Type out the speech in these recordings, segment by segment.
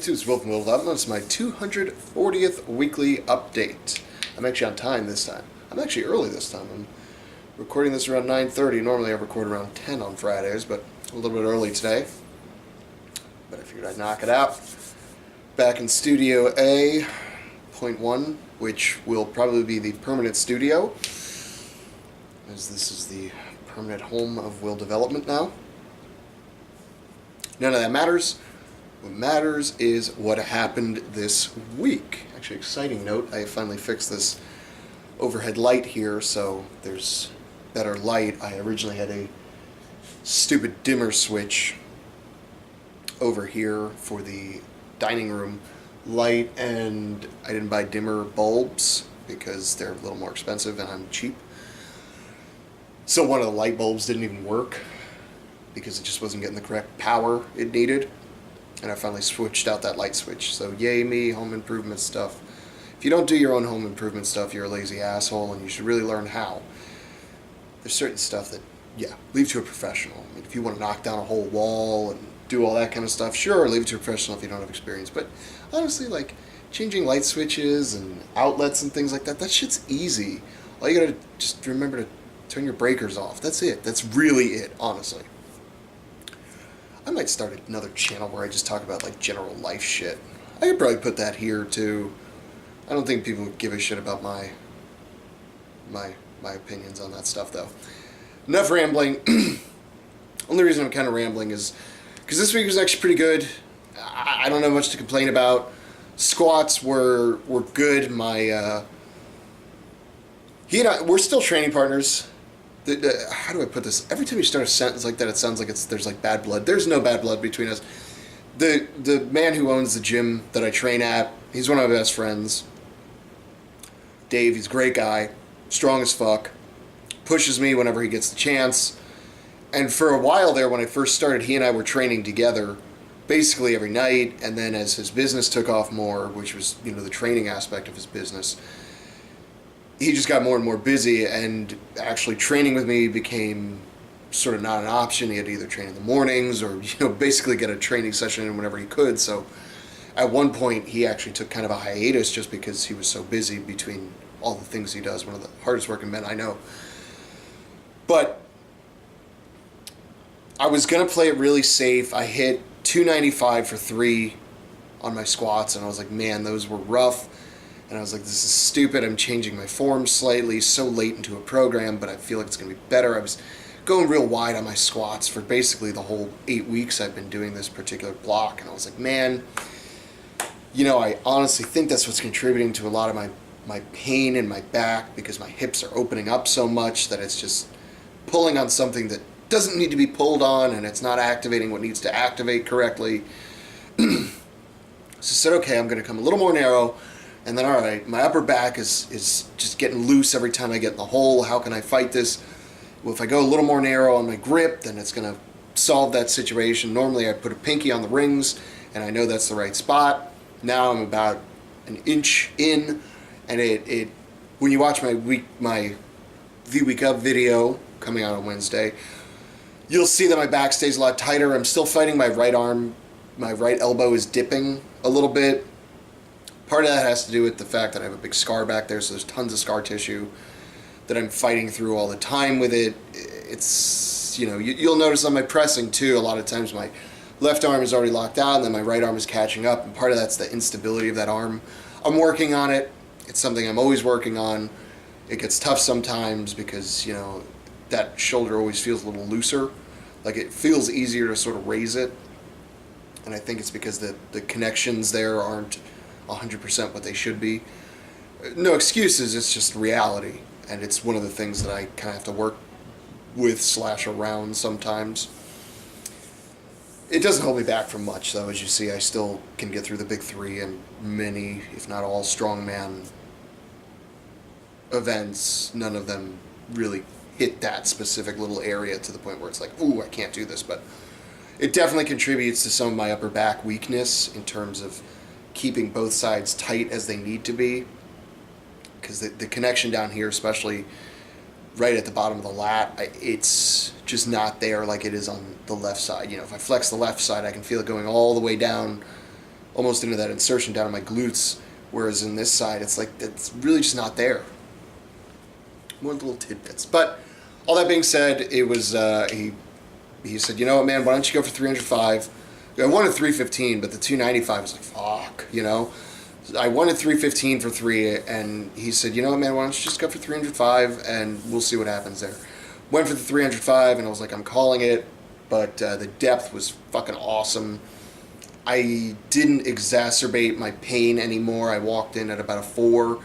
YouTube, it's Will from Will Development. It's my 240th weekly update. I'm actually on time this time. I'm actually early this time. I'm recording this around 9:30. Normally I record around 10 on Fridays, but a little bit early today. But I figured I'd knock it out. Back in Studio A.1, which will probably be the permanent studio, as this is the permanent home of Will Development now. None of that matters. What matters is what happened this week. Actually, exciting note, I finally fixed this overhead light here, so there's better light. I originally had a stupid dimmer switch over here for the dining room light, and I didn't buy dimmer bulbs because they're a little more expensive and I'm cheap. So one of the light bulbs didn't even work because it just wasn't getting the correct power it needed. And I finally switched out that light switch. So yay me, home improvement stuff. If you don't do your own home improvement stuff, you're a lazy asshole, and you should really learn how. There's certain stuff that, yeah, leave to a professional. I mean, if you want to knock down a whole wall and do all that kind of stuff, sure, leave it to a professional if you don't have experience. But honestly, like, changing light switches and outlets and things like that, that shit's easy. All you gotta just remember to turn your breakers off. That's it. That's really it, honestly. I might start another channel where I just talk about like general life shit. I could probably put that here too. I don't think people would give a shit about my opinions on that stuff though. Enough rambling. Only reason I'm kind of rambling is because this week was actually pretty good. I don't have much to complain about. Squats were good. He and I, we're still training partners. How do I put this? Every time you start a sentence like that, it sounds like there's like bad blood. There's no bad blood between us. The man who owns the gym that I train at, he's one of my best friends. Dave, he's a great guy, strong as fuck, pushes me whenever he gets the chance. And for a while there, when I first started, he and I were training together basically every night. And then as his business took off more, which was, you know, the training aspect of his business, he just got more and more busy, and actually training with me became sort of not an option. He had to either train in the mornings or, you know, basically get a training session in whenever he could. So at one point he actually took kind of a hiatus just because he was so busy between all the things he does. One of the hardest working men I know. But I was going to play it really safe. I hit 295 for 3 on my squats, and I was like, man, those were rough. And I was like, this is stupid. I'm changing my form slightly so late into a program, but I feel like it's going to be better. I was going real wide on my squats for basically the whole 8 weeks I've been doing this particular block. And I was like, man, you know, I honestly think that's what's contributing to a lot of my pain in my back, because my hips are opening up so much that it's just pulling on something that doesn't need to be pulled on, and it's not activating what needs to activate correctly. So I said, okay, I'm going to come a little more narrow. And then, all right, my upper back is just getting loose every time I get in the hole. How can I fight this? Well, if I go a little more narrow on my grip, then it's going to solve that situation. Normally, I put a pinky on the rings, and I know that's the right spot. Now I'm about an inch in, and it when you watch my V-Week Up video coming out on Wednesday, you'll see that my back stays a lot tighter. I'm still fighting my right arm. My right elbow is dipping a little bit. Part of that has to do with the fact that I have a big scar back there, so there's tons of scar tissue that I'm fighting through all the time with it. It's, you know, you'll notice on my pressing too, a lot of times my left arm is already locked out and then my right arm is catching up, and part of that's the instability of that arm. I'm working on it. It's something I'm always working on. It gets tough sometimes because, you know, that shoulder always feels a little looser. Like, it feels easier to sort of raise it, and I think it's because the connections there aren't 100% what they should be. No excuses, it's just reality, and it's one of the things that I kind of have to work with / around sometimes. It doesn't hold me back from much though. As you see, I still can get through the big 3 and many, if not all, strongman events. None of them really hit that specific little area to the point where it's like, ooh, I can't do this, but it definitely contributes to some of my upper back weakness in terms of keeping both sides tight as they need to be, because the connection down here, especially right at the bottom of the lat, it's just not there like it is on the left side. You know, if I flex the left side, I can feel it going all the way down almost into that insertion down in my glutes, whereas in this side, it's like, it's really just not there. More little tidbits. But all that being said, it was, he said, you know what, man, why don't you go for 305? I wanted 315, but the 295 was like, fuck, you know? I wanted 315 for 3, and he said, you know what, man, why don't you just go for 305, and we'll see what happens there. Went for the 305, and I was like, I'm calling it, but the depth was fucking awesome. I didn't exacerbate my pain anymore. I walked in at about a 4,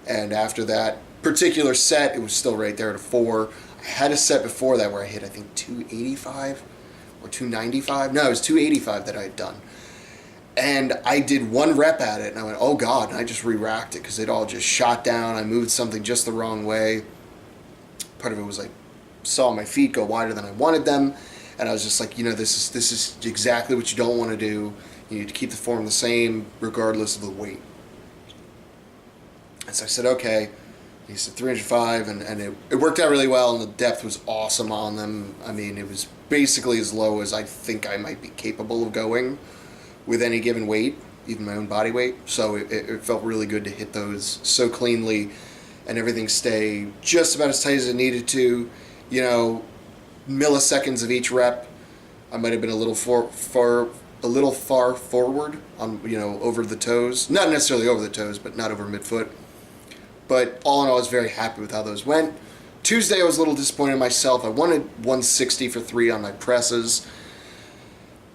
and after that particular set, it was still right there at a 4. I had a set before that where I hit, I think, 285 or 295. No, it was 285 that I had done. And I did 1 rep at it, and I went, oh God, and I just re-racked it because it all just shot down. I moved something just the wrong way. Part of it was I saw my feet go wider than I wanted them, and I was just like, you know, this is exactly what you don't want to do. You need to keep the form the same regardless of the weight. And so I said, okay. He said 305, and it worked out really well, and the depth was awesome on them. I mean, it was basically as low as I think I might be capable of going with any given weight, even my own body weight. So it felt really good to hit those so cleanly and everything stay just about as tight as it needed to. You know, milliseconds of each rep. I might have been a little far forward on, you know, over the toes. Not necessarily over the toes, but not over midfoot. But all in all, I was very happy with how those went. Tuesday, I was a little disappointed in myself. I wanted 160 for 3 on my presses,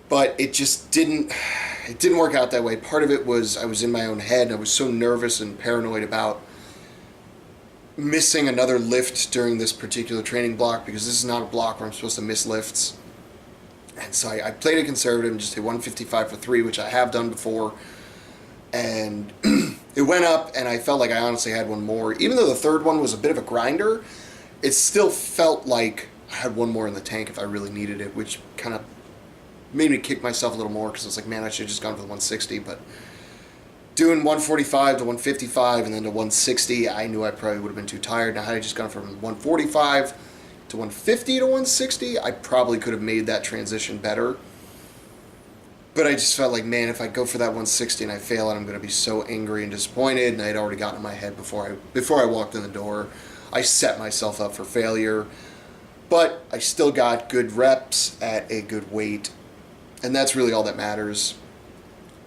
but it just didn't work out that way. Part of it was I was in my own head, and I was so nervous and paranoid about missing another lift during this particular training block, because this is not a block where I'm supposed to miss lifts. And so I played it conservative and just hit 155 for 3, which I have done before. And it went up, and I felt like I honestly had one more. Even though the third one was a bit of a grinder, it still felt like I had one more in the tank if I really needed it, which kind of made me kick myself a little more, because I was like, man, I should have just gone for the 160. But doing 145 to 155 and then to 160, I knew I probably would have been too tired. Now, had I just gone from 145 to 150 to 160, I probably could have made that transition better. But I just felt like, man, if I go for that 160 and I fail it, I'm going to be so angry and disappointed. And I had already gotten in my head before I walked in the door. I set myself up for failure. But I still got good reps at a good weight. And that's really all that matters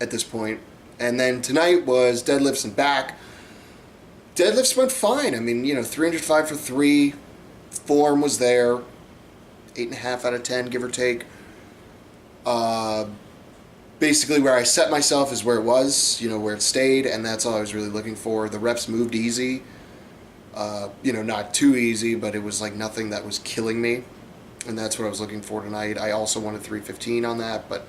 at this point. And then tonight was deadlifts and back. Deadlifts went fine. I mean, you know, 305 for 3. Form was there. 8.5 out of 10, give or take. Basically where I set myself is where it was, you know, where it stayed, and that's all I was really looking for. The reps moved easy. You know, not too easy, but it was like nothing that was killing me. And that's what I was looking for tonight. I also wanted 315 on that, but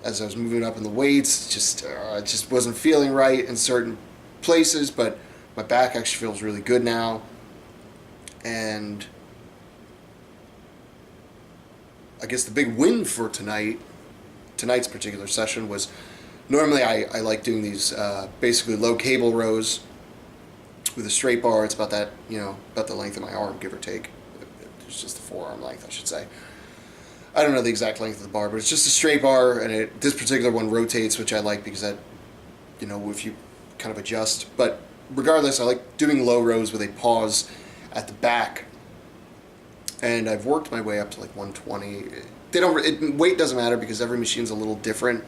as I was moving up in the weights, it just wasn't feeling right in certain places, but my back actually feels really good now. And I guess the big win for tonight's particular session was, normally I like doing these basically low cable rows with a straight bar. It's about that, you know, about the length of my arm, give or take. It's just the forearm length, I should say. I don't know the exact length of the bar, but it's just a straight bar, and this particular one rotates, which I like because that, you know, if you kind of adjust. But regardless, I like doing low rows with a pause at the back, and I've worked my way up to like 120. Weight doesn't matter because every machine's a little different.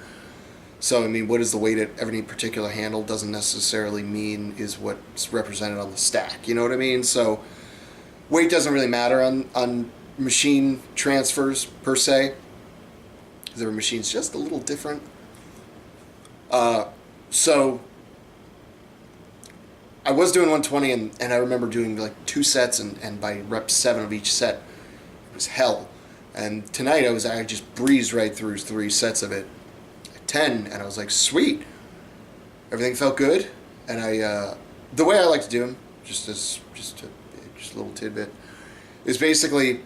So, I mean, what is the weight at every particular handle doesn't necessarily mean is what's represented on the stack. You know what I mean? So, weight doesn't really matter on machine transfers, per se. Every machine's just a little different. So, I was doing 120, and I remember doing like 2 sets, and by rep 7 of each set, it was hell. And tonight I just breezed right through 3 sets of it. 10, and I was like, sweet. Everything felt good, and the way I like to do them, just a little tidbit, is basically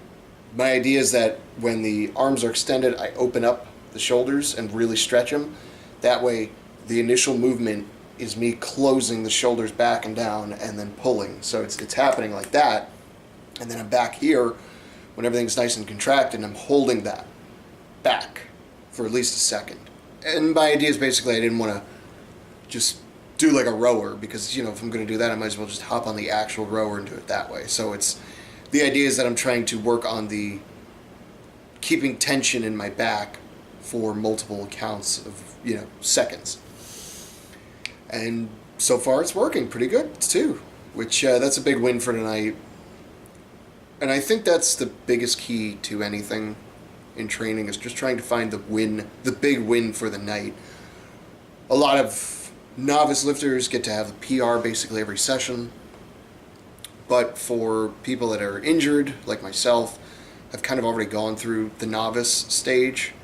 my idea is that when the arms are extended, I open up the shoulders and really stretch them. That way, the initial movement is me closing the shoulders back and down and then pulling. So it's happening like that, and then I'm back here when everything's nice and contracted, and I'm holding that back for at least a second. And my idea is basically I didn't want to just do like a rower, because if I'm going to do that, I might as well just hop on the actual rower and do it that way. So the idea is that I'm trying to work on the keeping tension in my back for multiple counts of seconds, and so far it's working pretty good too, which that's a big win for tonight. And I think that's the biggest key to anything in training, is just trying to find the big win for the night. A lot of novice lifters get to have the PR basically every session, but for people that are injured, like myself, I've kind of already gone through the novice stage.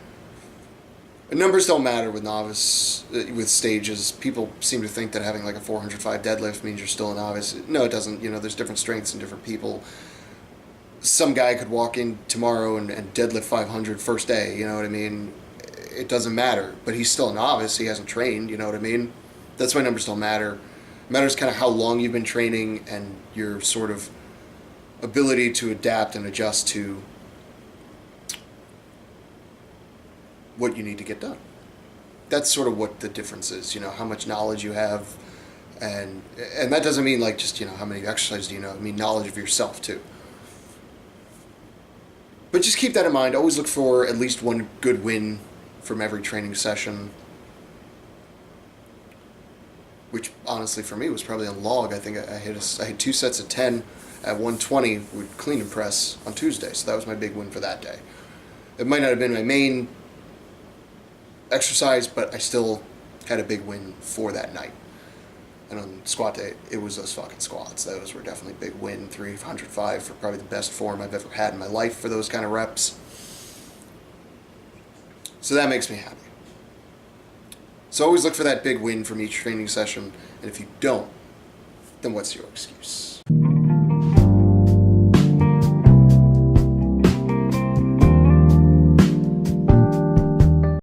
And numbers don't matter with novice, with stages. People seem to think that having like a 405 deadlift means you're still a novice. No, it doesn't. There's different strengths in different people. Some guy could walk in tomorrow and deadlift 500 first day, you know what I mean? It doesn't matter, but he's still a novice. He hasn't trained, you know what I mean? That's why numbers don't matter. It matters kind of how long you've been training and your sort of ability to adapt and adjust to what you need to get done. That's sort of what the difference is, how much knowledge you have, and that doesn't mean like just, how many exercises do you know. I mean knowledge of yourself too. But just keep that in mind. Always look for at least one good win from every training session, which honestly for me was probably a log. I think I had 2 sets of 10 at 120 with clean and press on Tuesday, so that was my big win for that day. It might not have been my main exercise, but I still had a big win for that night. And on squat day, it was those fucking squats. Those were definitely a big win. 305 for probably the best form I've ever had in my life for those kind of reps. So that makes me happy. So always look for that big win from each training session, and if you don't, then what's your excuse?